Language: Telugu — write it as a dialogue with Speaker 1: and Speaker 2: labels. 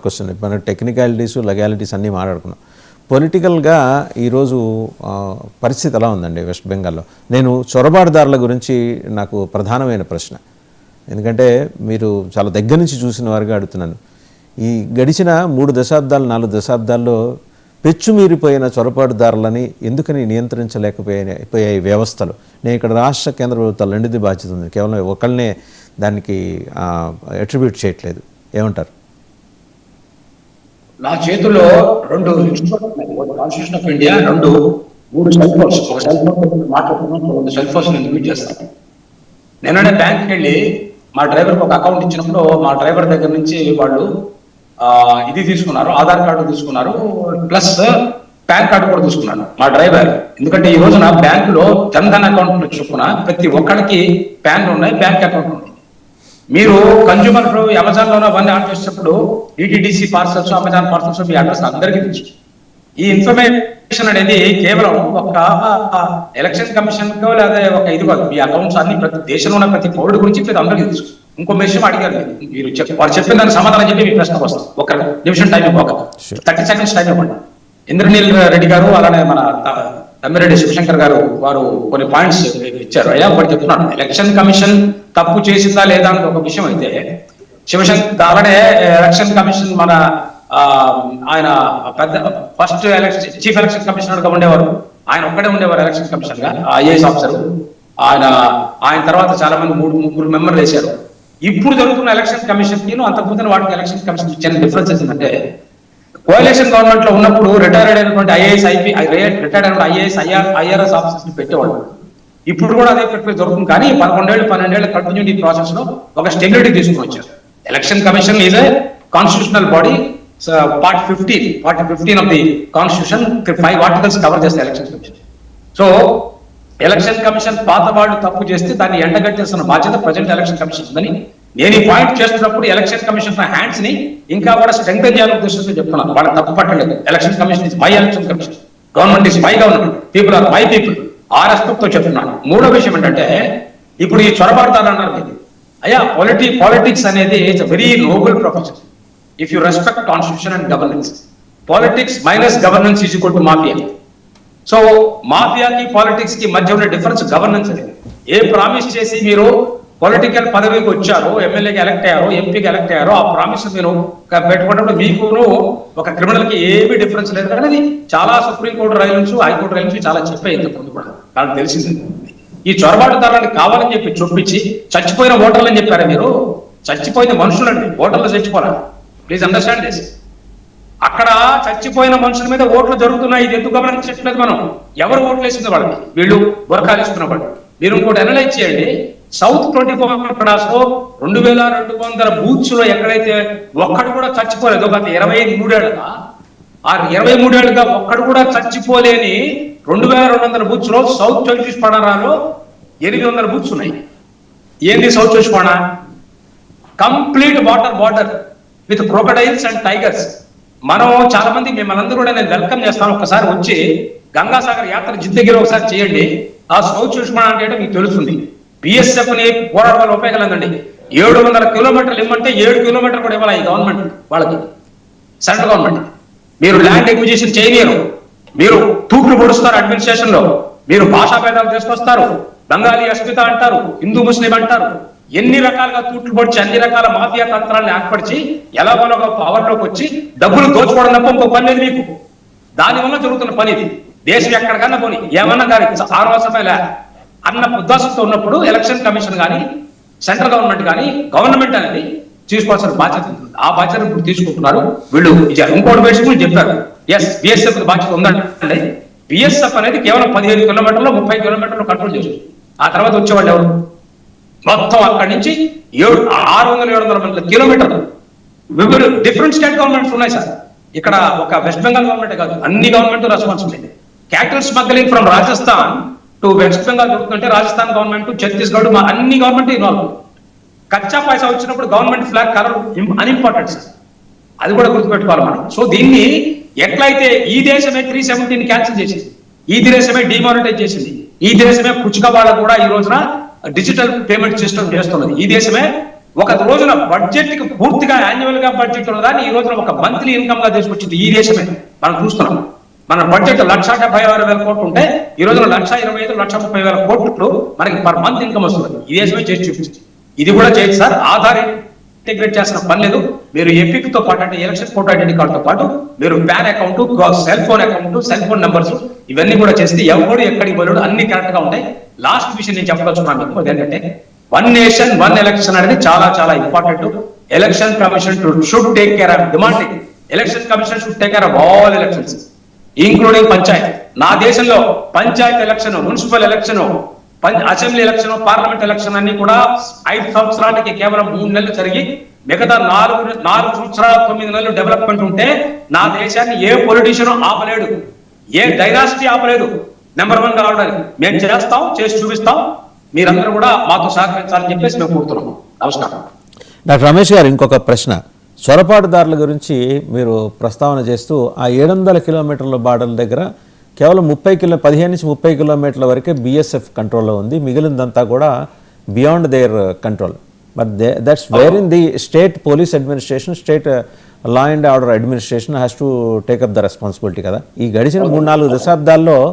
Speaker 1: క్వశ్చన్. మన టెక్నికాలిటీస్ లెగాలిటీస్ అన్నీ మాట్లాడుకున్నాం. పొలిటికల్గా ఈరోజు పరిస్థితి ఎలా ఉందండి వెస్ట్ బెంగాల్లో? నేను చొరబాటుదారుల గురించి నాకు ప్రధానమైన ప్రశ్న, ఎందుకంటే మీరు చాలా దగ్గర నుంచి చూసిన వారుగా అడుగుతున్నాను. ఈ గడిచిన 3 దశాబ్దాలు 4 దశాబ్దాల్లో పెచ్చుమీరిపోయిన చొరబాటుదారులని ఎందుకని నియంత్రించలేకపోయాయి వ్యవస్థలు? నేను ఇక్కడ రాష్ట్ర కేంద్ర ప్రభుత్వాలు రెండుది బాధ్యత ఉంది, కేవలం ఒకళ్ళనే దానికి అట్రిబ్యూట్ చేయట్లేదు. ఏమంటారు?
Speaker 2: నా చేతుల్లో 2 constitution of India, 3 cell phones. ఒక సెల్ ఫోన్ మాట్లాడుతున్నాం, 2 సెల్ ఫోన్స్ నేను యూజ్ చేస్తాను. నిన్ననే బ్యాంక్కి వెళ్ళి మా డ్రైవర్కి ఒక అకౌంట్ ఇచ్చినప్పుడు మా డ్రైవర్ దగ్గర నుంచి వాళ్ళు ఇది తీసుకున్నారు, ఆధార్ కార్డు తీసుకున్నారు, ప్లస్ పాన్ కార్డు కూడా తీసుకున్నాను మా డ్రైవర్. ఎందుకంటే ఈ రోజున బ్యాంకులో జన్ధన్ అకౌంట్ చొప్పున ప్రతి ఒక్కరికి ప్యాన్లు ఉన్నాయి, బ్యాంక్ అకౌంట్ ఉంది. మీరు కన్జ్యూమర్ అమెజాన్లోనో అవన్నీ ఆర్డర్ చేసేటప్పుడు డిటిడిసి పార్సల్స్, అమెజాన్ పార్సల్స్ మీ అడ్రస్ అందరికీ తెలుసు. ఈ ఇన్ఫర్మేషన్ అనేది కేవలం ఒక ఎలక్షన్ కమిషన్ కో లేదా ఒక ఇది కాదు, మీ అకౌంట్స్ అన్ని ప్రతి దేశంలో ఉన్న ప్రతి పౌరుడు గురించి మీరు అందరికీ తెలుసు. ఇంకో విషయం అడిగారు మీరు, వారు చెప్పిన దానికి సమాధానం చెప్పి మీ ప్రశ్నకు వస్తాం. ఒక నిమిషం టైం ఇవ్వక 30 సెకండ్స్ టైం ఇవ్వండి. ఇంద్రనీల్ రెడ్డి గారు అలానే మన తమ్మిరెడ్డి శివశంకర్ గారు వారు కొన్ని పాయింట్స్ ఇచ్చారు. అయ్యా ఒకటి చెప్తున్నాను, ఎలక్షన్ కమిషన్ తప్పు చేసిందా లేదా అని ఒక విషయం అయితే శివశంకర్ అలానే ఎలక్షన్ కమిషన్ మన ఆయన పెద్ద first election chief election commissioner గా ఉండేవారు, ఆయన ఒక్కడే ఉండేవారు ఎలక్షన్ కమిషన్ గా, ఐఏఎస్ ఆఫీసర్. ఆయన తర్వాత చాలా మంది 3 మెంబర్లు వేశారు. ఇప్పుడు జరుగుతున్న ఎలక్షన్ కమిషన్ కి అంతకుముందు వాటికి ఎలక్షన్ కమిషన్ చిన్న డిఫరెన్స్ ఏంటంటే, కోalition గవర్నమెంట్ లో ఉన్నప్పుడు రిటైర్డ్ అయినటువంటి ఐఆర్ఎస్ ఆఫీసర్స్ ని పెట్టేవాళ్ళు. ఇప్పుడు కూడా అదే ప్రక్రియ జరుగుతుంది. కానీ 11 ఏళ్ళు కంటిన్యూటీ ప్రాసెస్ లో ఒక స్టెబిలిటీ తీసుకుని వచ్చారు. Election commission is a constitutional body. Part 15 of the constitution 5 articles cover చేస్తాయి election commission. So election commission పాత వాళ్ళు తప్పు చేస్తే దాన్ని ఎండగట్టేస్తున్న బాధ్యత ప్రజెంట్ ఎలక్షన్ కమిషన్ ఉందని నేను ఈ పాయింట్ చేస్తున్నప్పుడు ఎలక్షన్ కమిషన్ హ్యాండ్స్ ని ఇంకా కూడా స్ట్రెంగ్తన్ చేయాలని ఉద్దేశంతో చెప్తున్నాను. వాళ్ళ తప్పు పట్టలేదు. Election commission is my election commission, government is my government, people are my people. ఆ రెస్పెక్ట్ తో చెప్తున్నాను. 3వ విషయం ఏంటంటే, ఇప్పుడు ఈ చొరబాటుదారులు అన్నారు అయ్యా, పాలిటిక్స్ అనేది it's very noble profession if you respect constitution and governance. Politics minus governance is equal to mafia. So మాఫియాకి పాలిటిక్స్ కి మధ్య ఉన్న డిఫరెన్స్ గవర్నెన్స్ అనేది. ఏ ప్రామిస్ చేసి మీరు పొలిటికల్ పదవికి వచ్చారో, ఎమ్మెల్యేకి ఎలక్ట్ అయ్యారో, ఎంపీకి ఎలక్ట్ అయ్యారో, ఆ ప్రామిస్ మీరు పెట్టుకున్నప్పుడు మీకును ఒక క్రిమినల్ కి ఏమీ డిఫరెన్స్ లేదు. కానీ అది చాలా సుప్రీంకోర్టు రైలు నుంచి, హైకోర్టు రైలు నుంచి చాలా చెప్పాయి ఇంతకుముందు కూడా, నాకు తెలిసింది. ఈ చొరబాటుదారులను కావాలని చెప్పి చూపించి చచ్చిపోయిన ఓటర్లు అని చెప్పారు మీరు. చచ్చిపోయిన మనుషులండి, ఓటర్లు చచ్చిపోవాలి. Please understand this. అక్కడ చచ్చిపోయిన మనుషుల మీద ఓట్లు జరుగుతున్నాయి. ఇది ఎందుకు గమనించట్లేదు మనం? ఎవరు ఓట్లు వేసింది వాళ్ళకి? వీళ్ళు బొరకాలు ఇస్తున్న వాళ్ళు. మీరు ఇంకోటి అనలైజ్ చేయండి. సౌత్ 24 క్లాస్ లో 2200 బూత్స్ లో ఎక్కడైతే ఒక్కడు కూడా చచ్చిపోలేదు, గత 23 ఏళ్ళుగా, ఆ 23 ఏళ్ళుగా ఒక్కడు కూడా చచ్చిపోలేని 2200 బూత్స్ లో సౌత్ 24 పడరాలో 800 బూత్స్ ఉన్నాయి. ఏంది సౌత్ 24 పడ? Complete water border with crocodiles and tigers. మనం చాలా మంది మిమ్మల్ని కూడా నేను వెల్కమ్ చేస్తాను. ఒకసారి వచ్చి గంగాసాగర్ యాత్ర జిందగీలో ఒకసారి చేయండి. ఆ సౌత్ 24 అంటే మీకు తెలుస్తుంది. బిఎస్ఎఫ్ ని పోరాటాలు ఉపయోగలేదండి. 700 కిలోమీటర్లు ఇవ్వమంటే 7 కిలోమీటర్లు కూడా ఇవ్వాలి ఈ గవర్నమెంట్ వాళ్ళకి, సెంట్రల్ గవర్నమెంట్. మీరు ల్యాండ్ ఎక్విజిషన్ చేయలేరు, మీరు తూట్లు పొడుస్తారు అడ్మినిస్ట్రేషన్ లో, మీరు భాషా భేదాలు తీసుకొస్తారు, బెంగాలీ అస్మిత అంటారు, హిందూ ముస్లిం అంటారు, ఎన్ని రకాలుగా తూట్లు పొడిచి అన్ని రకాల మాఫియా తంత్రాలను ఏర్పరిచి ఎలాగోలాగా పవర్ లోకి వచ్చి డబ్బులు దోచుకోవడం తప్ప ఇంకో పని లేదు మీకు. దానివల్ల జరుగుతున్న పని ఇది. దేశం ఎక్కడికన్నా పోనీ ఏమన్నా కానీ ఆరోసమే లే అన్న ఉద్దేశంతో ఉన్నప్పుడు ఎలక్షన్ కమిషన్ కానీ సెంట్రల్ గవర్నమెంట్ కానీ గవర్నమెంట్ అనేది తీసుకోవాల్సిన బాధ్యత ఉంటుంది. ఆ బాధ్యత ఇప్పుడు తీసుకుంటున్నారు వీళ్ళు. ఇంకోటి విషయం చెప్పారు, ఎస్ బిఎస్ఎఫ్ బాధ్యత ఉందంటే, బిఎస్ఎఫ్ అనేది కేవలం 15 కిలోమీటర్లు 30 కిలోమీటర్లు కంట్రోల్ చేస్తుంది. ఆ తర్వాత వచ్చేవాళ్ళు ఎవరు? మొత్తం అక్కడి నుంచి 600-700 కిలోమీటర్లు. డిఫరెంట్ స్టేట్ గవర్నమెంట్స్ ఉన్నాయి సార్. ఇక్కడ ఒక వెస్ట్ బెంగాల్ గవర్నమెంట్ కాదు, అన్ని government responsibility. Capital smuggling from Rajasthan to west Bengal జరుగుతుంటే రాజస్థాన్ గవర్నమెంట్, ఛత్తీస్గఢ్, మా అన్ని గవర్నమెంట్ ఇన్వాల్వ్. కచ్చా పైసా వచ్చినప్పుడు government flag colour unimportant sir, అది కూడా గుర్తుపెట్టుకోవాలి మనం. సో దీన్ని ఎట్లయితే ఈ దేశమే 370 క్యాన్సిల్ చేసింది, ఈ దేశమే డిమానిటైజ్ చేసింది, ఈ దేశమే పుచ్చుక వాళ్ళకు కూడా ఈ రోజున డిజిటల్ పేమెంట్ సిస్టమ్ చేస్తున్నది, ఈ దేశమే ఒక రోజున బడ్జెట్ కి పూర్తిగా యాన్యువల్ గా బడ్జెట్ ఉన్నదాన్ని ఈ రోజున ఒక మంత్లీ ఇన్కమ్ గా తీసుకొచ్చింది ఈ దేశమే. మనం చూస్తున్నాం, మన బడ్జెట్ 1,76,000 కోట్లు ఉంటే ఈ రోజున 1,25,000 1,30,000 కోట్లు మనకి పర్ మంత్ ఇన్కమ్ వస్తుంది. ఈ దేశమే చేసి చూపించింది. ఇది కూడా చేయొచ్చు సార్. ఆధార్ ఇంటిగ్రేట్ చేసిన పని లేదు. మీరు ఎపిక్ తో పాటు అంటే ఎలక్షన్ ఫోటో ఐడెంటిటీ కార్డ్ తో పాటు మీరు pan account, cell phone account, cell phone numbers ఇవన్నీ కూడా చేస్తే ఎవరు ఎక్కడికి పోలేడు, అన్ని కరెక్ట్ గా ఉంటాయి. లాస్ట్ విషయం నేను చెప్పదలుచుకున్నాను మీకు అదేంటంటే వన్ నేషన్ వన్ ఎలక్షన్ అనేది చాలా చాలా important. Election commission should take care of demanding. Election commission should take care of all elections including Panchayat. నా దేశంలో Panchayat election, municipal election, assembly election, parliament election అన్ని కూడా 5 సంవత్సరాలకి కేవలం 3 నెలలు జరిగి మిగతా 4 సంవత్సరాల 9 నెలలు డెవలప్మెంట్ ఉంటే నా దేశాన్ని ఏ పొలిటీషియన్ ఆపలేడు, ఏ డైనాసిటీ ఆపలేదు నెంబర్ 1 కావడానికి. మేము చేస్తాం, చేసి చూపిస్తాం. మీరందరూ కూడా మాతో సహకరించాలని చెప్పేసి మేము కోరుతున్నాం. నమస్కారం.
Speaker 1: డాక్టర్ రమేష్ గారు, ఇంకొక ప్రశ్న. చొరబాటుదారుల గురించి మీరు ప్రస్తావన చేస్తూ ఆ 700 కిలోమీటర్ల బార్డర్ దగ్గర కేవలం 15 నుంచి 30 కిలోమీటర్ల వరకే బిఎస్ఎఫ్ కంట్రోల్లో ఉంది, మిగిలిందంతా కూడా beyond there control. But that's where in the state police administration, state law and order administration has to take up the responsibility కదా. ఈ గడిచిన 3-4 దశాబ్దాల్లో